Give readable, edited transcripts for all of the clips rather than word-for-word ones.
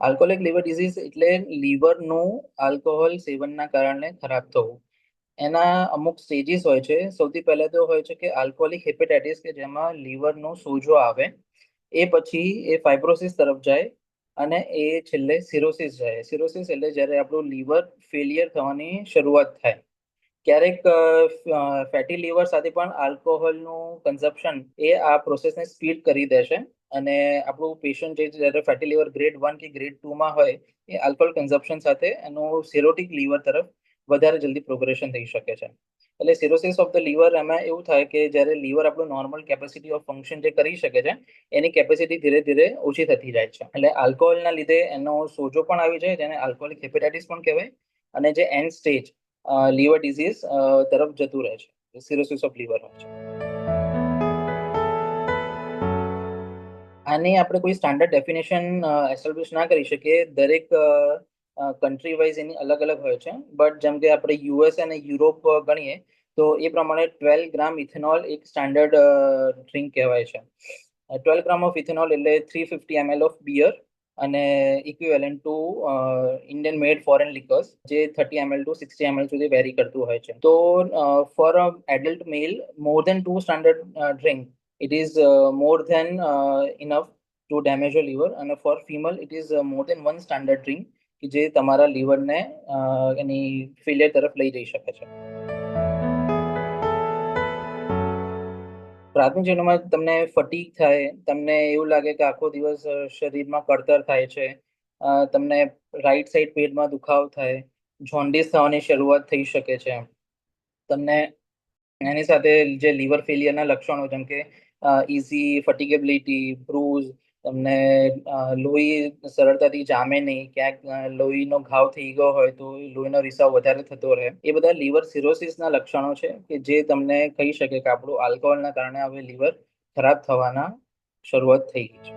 Alcoholic liver disease એટલે લીવરનું alcohol સેવનના કારણે ખરાબ થવું. એના અમુક સ્ટેજીસ હોય છે. સૌથી પહેલા તો હોય છે કે આલ્કોહોલિક હેપેટાઇટિસ, કે જેમાં લીવરનો સોજો આવે, એ પછી એ ફાઇબ્રોસિસ તરફ જાય અને એ છેલ્લે સિરોસિસ જાય. સિરોસિસ એટલે જ્યારે આપણું લીવર ફેલિયર થવાની શરૂઆત થાય. ક્યારેક ફેટી લીવર સાથે પણ આલ્કોહોલનું કન્ઝપ્શન એ આ પ્રોસેસને સ્પીડ કરી દેશે, અને આપણું પેશન્ટ જે જ્યારે ફેટી લીવર ગ્રેડ 1 કે ગ્રેડ 2માં હોય, એ આલ્કોહોલ કન્ઝપ્શન સાથે એનું સિરોટિક લીવર તરફ વધારે જલ્દી પ્રોગ્રેશન થઈ શકે છે. એટલે સિરોસિસ ઓફ ધ લીવર એમાં એવું થાય કે જ્યારે લીવર આપણું નોર્મલ કેપેસિટી ઓફ ફંક્શન જે કરી શકે છે, એની કેપેસિટી ધીરે ધીરે ઓછી થતી જાય છે. એટલે આલ્કોહોલના લીધે એનો સોજો પણ આવી જાય, જેને આલ્કોહોલિક હેપેટાઇટિસ પણ કહેવાય, અને જે એન્ડ સ્ટેજ લીવર ડિઝીઝ તરફ જતું રહે છે, સિરોસિસ ઓફ લીવર હોય છે. આની આપણે કોઈ સ્ટાન્ડર્ડ ડેફિનેશન એસ્ટાબ્લિશ ના કરી શકીએ. દરેક કન્ટ્રી વાઇઝ એની અલગ અલગ હોય છે. બટ જેમ કે આપણે યુએસ અને યુરોપ ગણીએ તો એ પ્રમાણે 12 ગ્રામ ઇથેનોલ એક સ્ટાન્ડર્ડ ડ્રિંક કહેવાય છે. 12 ગ્રામ ઓફ ઇથેનોલ એટલે 350 ml ઓફ બિયર, અને equivalent to Indian made foreign liquors, જે 30 ml ટુ 60 ml સુધી વેરી કરતું હોય છે. તો for a adult male more than 2 standard drink, it is more than enough to damage your liver, and for female it is more than 1 standard drink, કે જે તમારા લીવરને એની failure તરફ લઈ જઈ શકે છે. પ્રાથમિક જીવનમાં તમને ફટીગ થાય, તમને એવું લાગે કે આખો દિવસ શરીરમાં કળતર થાય છે, તમને રાઈટ સાઈડ પેટમાં દુખાવો થાય, જોન્ડિસ થવાની શરૂઆત થઈ શકે છે. તમને એની સાથે જે લીવર ફેલિયરના લક્ષણો, જેમ કે ઇઝી ફટિગેબિલિટી, બ્રૂઝ, તમને લોહી સરળતાથી જામે નહીં, ક્યાંક લોહીનો ઘાવ થઈ ગયો હોય તો લોહીનો રિસાવ વધારે થતો રહે, એ બધા લીવર સિરોસિસના લક્ષણો છે કે જે તમને કહી શકે કે આપણું આલ્કોહોલના કારણે હવે લીવર ખરાબ થવાના શરૂઆત થઈ ગઈ છે.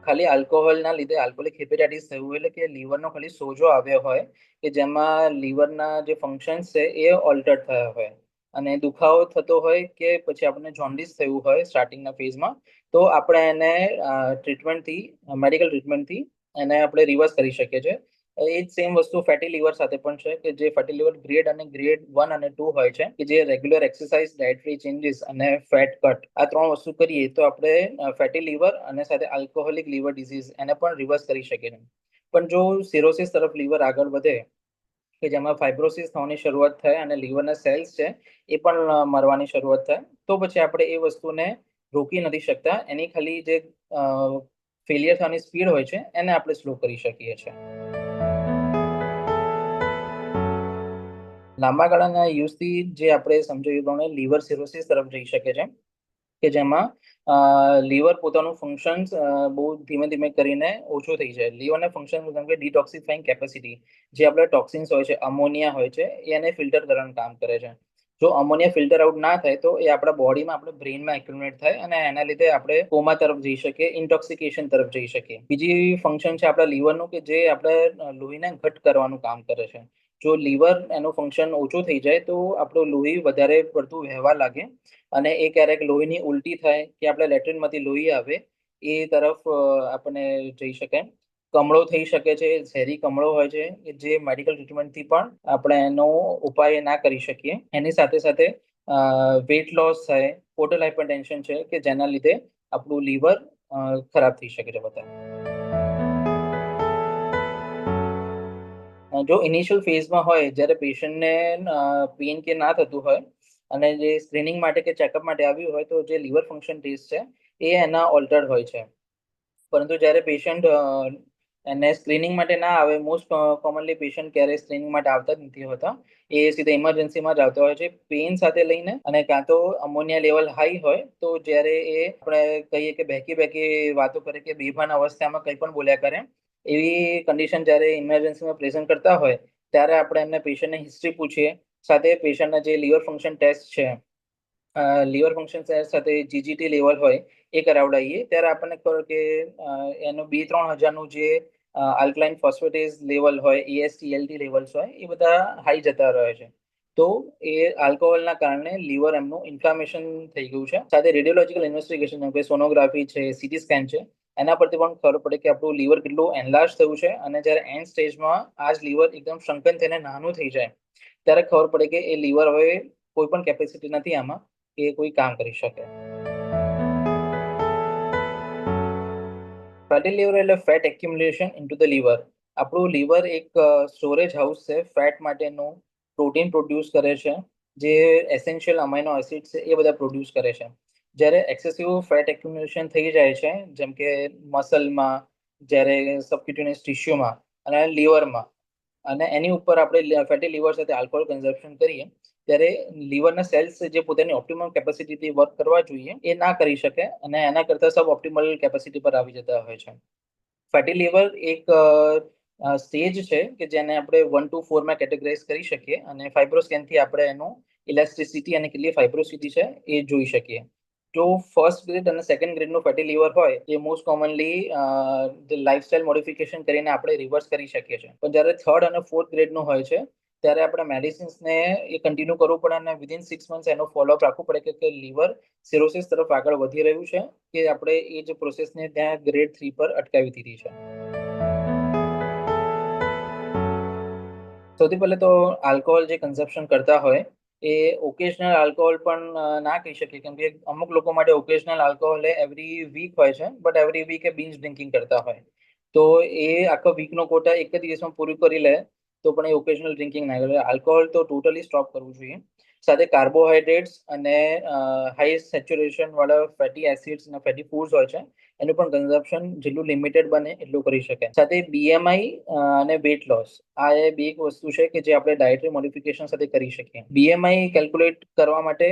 ખાલી આલ્કોહોલના લીધે આલ્કોહોલિક હેપેટાઇટિસ થયું એટલે કે લીવરનો ખાલી સોજો આવ્યો હોય, કે જેમાં લીવરના જે ફંક્શન્સ છે એ ઓલ્ટર થયા હોય, અને દુખાવો થતો હોય, કે પછી આપણને જોન્ડિસ થયું હોય સ્ટાર્ટિંગના ફેઝમાં, તો આપણે એને ટ્રીટમેન્ટથી, મેડિકલ ટ્રીટમેન્ટથી એને આપણે રિવર્સ કરી શકીએ છીએ. એ જ સેમ વસ્તુ ફેટી લીવર સાથે પણ છે, કે જે ફેટી લીવર ગ્રેડ 1 અને 2 હોય છે, કે જે રેગ્યુલર એક્સરસાઇઝ, ડાયટરી ચેન્જીસ અને ફેટ કટ, આ 3 વસ્તુ કરીએ તો આપણે ફેટી લીવર અને સાથે આલ્કોહોલિક લીવર ડિઝીઝ એને પણ રિવર્સ કરી શકીએ છીએ. પણ જો સિરોસિસ તરફ લીવર આગળ વધે, કે જેમાં ફાઇબ્રોસિસ થવાની શરૂઆત થાય અને લીવરના સેલ્સ છે એ પણ મરવાની શરૂઆત થાય, તો પછી આપણે એ વસ્તુને રોકી નથી શકતા. એની ખાલી જે ફેલિયર થવાની સ્પીડ હોય છે એને આપણે સ્લો કરી શકીએ છીએ. લાંબા ગાળાના યુઝથી જે આપણે સમજાવ્યું પ્રમાણે લીવર સિરોસિસ તરફ જઈ શકે છે, કે જેમાં લીવર પોતાનું ફંક્શન બહુ ધીમે ધીમે કરીને ઓછું થઈ જાય. લીવરના ફંક્શન જેમ કે ડિટોક્સિફાઈંગ કેપેસિટી, જે આપણે ટોક્સિન્સ હોય છે, અમોનિયા હોય છે, એને ફિલ્ટર કરવાનું કામ કરે છે. જો અમોનિયા ફિલ્ટર આઉટ ના થાય તો એ આપણા બોડીમાં, આપણા બ્રેઇનમાં એક્યુમ્યુલેટ થાય, અને એના લીધે આપણે કોમા તરફ જઈ શકીએ, ઇન્ટોક્સિકેશન તરફ જઈ શકીએ. બીજી ફંક્શન છે આપણા લીવરનું, કે જે આપણે લોહીને ઘટ કરવાનું કામ કરે છે. જો લીવર એનું ફંક્શન ઓછું થઈ જાય તો આપણું લોહી વધારે પડતું વહેવા લાગે, અને એ ક્યારેક લોહીની ઉલટી થાય, કે આપણે લેટ્રિનમાંથી લોહી આવે એ તરફ આપણે જઈ શકે. કમળો થઈ શકે છે, ઝેરી કમળો હોય છે, જે મેડિકલ ટ્રીટમેન્ટથી પણ આપણે એનો ઉપાય ના કરી શકીએ. એની સાથે સાથે વેટ લોસ થાય, પોર્ટલ હાઇપરટેન્શન છે, કે જેના લીધે આપણું લીવર ખરાબ થઈ શકે છે બધા. જો ઇનિશિયલ ફેઝમાં હોય, જ્યારે પેશન્ટને પેઇન કે ના થતું હોય, અને જે સ્ક્રીનિંગ માટે કે ચેકઅપ માટે આવ્યું હોય, તો જે લીવર ફંક્શન ટેસ્ટ છે એ એના ઓલ્ટર્ડ હોય છે. પરંતુ જ્યારે પેશન્ટ એને સ્ક્રીનિંગ માટે ના આવે, મોસ્ટ કોમનલી પેશન્ટ ક્યારેય સ્ક્રીનિંગ માટે આવતા જ નથી હોતા, એ સીધા ઇમરજન્સીમાં જ આવતા હોય છે પેઇન સાથે લઈને, અને કાં તો અમોનિયા લેવલ હાઈ હોય, તો જ્યારે એ આપણે કહીએ કે બેકી બેકી વાતો કરે, કે બેભાન અવસ્થામાં કંઈ પણ બોલ્યા કરે, એવી કન્ડિશન જ્યારે ઇમરજન્સીમાં પ્રેઝન્ટ કરતા હોય, ત્યારે આપણે એમને પેશન્ટને હિસ્ટ્રી પૂછીએ, સાથે પેશન્ટના જે લીવર ફંક્શન ટેસ્ટ છે, લીવર ફંક્શન સાથે જીજીટી લેવલ હોય એ કરાવડાવીએ, ત્યારે આપણને ખબર કે એનું 2-3 હજારનું જે આલ્કલાઇન ફોસ્ફેટેઝ લેવલ હોય, એએસટી એલટી લેવલ્સ હોય, એ બધા હાઈ જતા રહે છે. તો એ આલ્કોહોલના કારણે લીવર એમનું ઇન્ફ્લામેશન થઈ ગયું છે. સાથે રેડિયોલોજીકલ ઇન્વેસ્ટિગેશન જેમ કે સોનોગ્રાફી છે, સીટી સ્કેન છે, એના પરથી પણ ખબર પડે કે આપણું લીવર કેટલું એનલાર્જ થયું છે. અને જ્યારે એન્ડ સ્ટેજમાં આ જ લીવર એકદમ શંકન થઈને નાનું થઈ જાય ત્યારે ખબર પડે કે એ લીવર હવે કોઈ પણ કેપેસિટી નથી આમાં કે કોઈ કામ કરી શકે. ફેટી લીવર એટલે fat accumulation into the liver. આપણું લીવર એક સ્ટોરેજ હાઉસ છે ફેટ માટેનું. પ્રોટીન પ્રોડ્યુસ કરે છે, જે એસેન્શિયલ અમાઇનો એસિડ છે એ બધા પ્રોડ્યુસ કરે છે. જ્યારે એક્સેસિવ ફેટ એક્યુમ્યુલેશન થઈ જાય છે, જેમ કે મસલમાં, જ્યારે સબક્યુટેનિયસ ટિશ્યુમાં અને લીવરમાં, અને એની ઉપર આપણે ફેટી લીવર સાથે આલ્કોહોલ કન્ઝમ્પશન કરીએ ત્યારે લીવરના સેલ્સ જે પોતાની ઓપ્ટિમમ કેપેસિટીથી વર્ક કરવા જોઈએ એ ના કરી શકે અને એના કરતાં સબ ઓપ્ટિમલ કેપેસિટી પર આવી જતા હોય છે. ફેટી લીવર એક સ્ટેજ છે કે જેને આપણે 1 to 4 માં કેટેગરાઇઝ કરી શકીએ અને ફાઇબ્રોસ્કેનથી આપણે એનું ઇલાસ્ટિસિટી અને કેટલી ફાઇબ્રોસિટી છે એ જોઈ શકીએ. જો ફર્સ્ટ ગ્રેડ અને સેકન્ડ ગ્રેડનું ફેટી લીવર હોય એ મોસ્ટ કોમનલી લાઇફસ્ટાઇલ મોડિફિકેશન કરીને આપણે રિવર્સ કરી શકીએ છીએ. પણ જ્યારે થર્ડ અને ફોર્થ ગ્રેડનું હોય છે ત્યારે આપણે મેડિસિન્સને એ કન્ટિન્યુ કરવું પડે અને વિધિન 6 months એનો ફોલોઅપ રાખવું પડે કે લીવર સિરોસિસ તરફ આગળ વધી રહ્યું છે કે આપણે એ જ પ્રોસેસને ત્યાં ગ્રેડ 3 પર અટકાવી દીધી છે. સૌથી પહેલા તો આલ્કોહોલ જે કન્ઝમ્પશન કરતા હોય એ ઓકેશનલ આલ્કોહોલ પણ ના કહી શકીએ, કેમ કે અમુક લોકો માટે ઓકેશનલ આલ્કોહોલ એ એવરી વીક હોય છે, બટ એવરી વીક એ બિંજ ડ્રિંકિંગ કરતા હોય. તો એ આખો વીકનો કોટા એક જ દિવસમાં પૂરું કરી લે તો પણ એ ઓકેશનલ ડ્રિંકિંગ ના કરે. આલ્કોહોલ તો ટોટલી સ્ટોપ કરવું જોઈએ. સાથે કાર્બોહાઈડ્રેટ્સ અને હાઈ સેચ્યુરેશન વાળા ફેટી એસિડ્સ અને ફેટી ફૂડ્સ હોય છે એનું પણ કન્ઝમ્પશન જેટલું લિમિટેડ બને એટલું કરી શકાય. સાથે બીએમઆઈ અને વેટ લોસ, આ એ બે એક વસ્તુ છે કે જે આપણે ડાયટરી મોડિફિકેશન સાથે કરી શકીએ. બીએમઆઈ કેલ્ક્યુલેટ કરવા માટે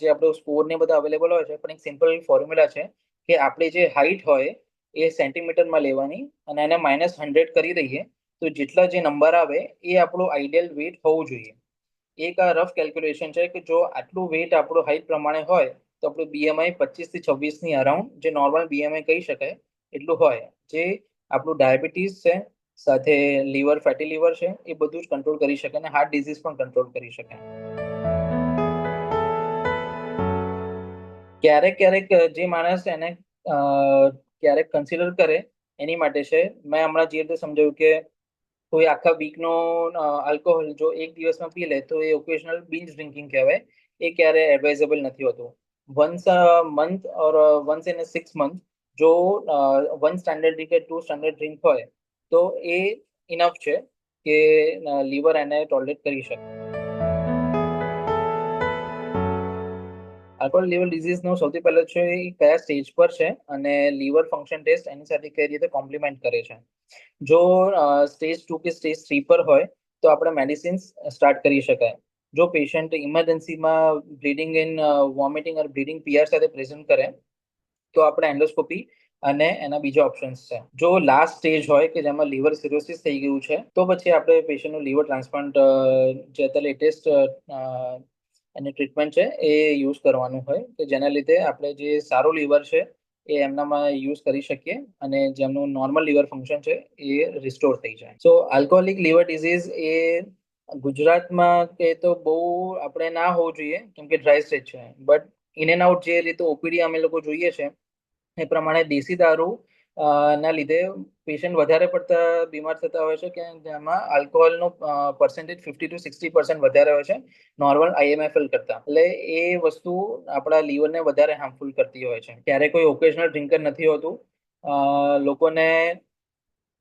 જે આપણો સ્કોર ને બધા અવેલેબલ હોય છે, પણ એક સિમ્પલ ફોર્મ્યુલા છે કે આપણે જે હાઈટ હોય એ સેન્ટીમીટરમાં લેવાની અને એને -100 કરી દઈએ તો જેટલા જે નંબર આવે એ આપણું આઈડિયલ વેટ હોવું જોઈએ. એક આ રફ કેલ્ક્યુલેશન છે કે જો આટલું વેટ આપણું હાઈટ પ્રમાણે હોય તો આપણું બીએમઆઈ 25 થી 26 ની અરાઉન્ડ, જે નોર્મલ બીએમઆઈ કહી શકાય એટલું હોય, જે આપણું ડાયાબિટીસ છે, સાથે લીવર ફેટી લીવર છે એ બધું જ કંટ્રોલ કરી શકે અને હાર્ટ ડિઝીઝ પણ કંટ્રોલ કરી શકે. ક્યારેક ક્યારેક જે માણસ એને ક્યારેક કન્સિડર કરે એની માટે છે. મેં હમણાં જે રીતે સમજાવ્યું કે કોઈ આખા વીકનો આલ્કોહોલ જો એક દિવસમાં પી લે તો એ ઓકેશનલ બિંજ ડ્રિંકિંગ કહેવાય. એ ક્યારે એડવાઇઝેબલ નથી હોતું. Once a month or once in 6 month જો 1 સ્ટાન્ડર્ડ ડ્રિંક કે 2 સ્ટાન્ડર્ડ ડ્રિંક હોય તો એ ઇનફ છે કે લીવર એને ટોલરેટ કરી શકે. આલ્કોહોલ લીવર ડિઝીઝનો સૌથી પહેલો છે એ કયા સ્ટેજ પર છે અને લીવર ફંક્શન ટેસ્ટ એની સાથે કઈ રીતે કોમ્પ્લિમેન્ટ કરે છે. જો સ્ટેજ 2 કે સ્ટેજ 3 પર હોય તો આપણે મેડિસિન્સ સ્ટાર્ટ કરી શકાય. જો પેશન્ટ ઇમરજન્સીમાં bleeding in vomiting or bleeding PR સાથે પ્રેઝન્ટ કરે તો આપણે એન્ડોસ્કોપી અને એના બીજા ઓપ્શન્સ છે. જો લાસ્ટ સ્ટેજ હોય કે જેમાં લીવર સિરોસિસ થઈ ગયું છે તો પછી આપણે પેશન્ટનું લીવર ટ્રાન્સપ્લાન્ટ જે અત્યારે લેટેસ્ટ એની ટ્રીટમેન્ટ છે એ યુઝ કરવાનું હોય કે જેના લીધે આપણે જે સારું લીવર છે એ એમનામાં યુઝ કરી શકીએ અને જેમનું નોર્મલ લીવર ફંક્શન છે એ રિસ્ટોર થઈ જાય. સો આલ્કોહોલિક લીવર ડિઝીઝ એ ગુજરાતમાં કે તો બહુ આપણે ના હોવું જોઈએ કેમ કે ડ્રાય સ્ટેજ છે, બટ ઇન એન્ડ આઉટ જે રીતે ઓપીડી અમે લોકો જોઈએ છે એ પ્રમાણે દેશી દારૂ ના લીધે પેશન્ટ વધારે પડતા બીમાર થતા હોય છે કે જેમાં આલ્કોહોલનું પર્સન્ટેજ 50 to 60% વધારે હોય છે નોર્મલ આઈએમએફએલ કરતા. એટલે એ વસ્તુ આપણા લીવરને વધારે હાર્મફુલ કરતી હોય છે. ક્યારે કોઈ ઓકેશનલ ડ્રિંકર નથી હોતું. લોકોને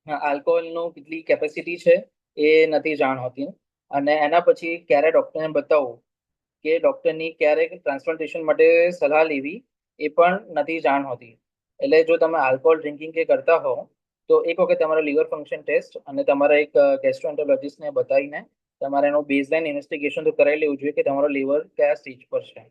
આલ્કોહોલનું કેટલી કેપેસિટી છે એ નથી જાણ હોતી અને એના પછી ક્યારે ડૉક્ટરને બતાવવું કે ડૉક્ટરની ક્યારે ટ્રાન્સપ્લાન્ટેશન માટે સલાહ લેવી એ પણ નથી જાણ હોતી. એટલે જો તમે આલ્કોહોલ ડ્રિંકિંગ કે કરતા હો તો એક વખત તમારા લીવર ફંક્શન ટેસ્ટ અને તમારા એક ગેસ્ટ્રોએન્ટરોલોજિસ્ટને બતાવીને તમારે એનું બેઝલાઇન ઇન્વેસ્ટિગેશન તો કરાવી લેવું જોઈએ કે તમારો લીવર કયા સ્ટેજ પર છે.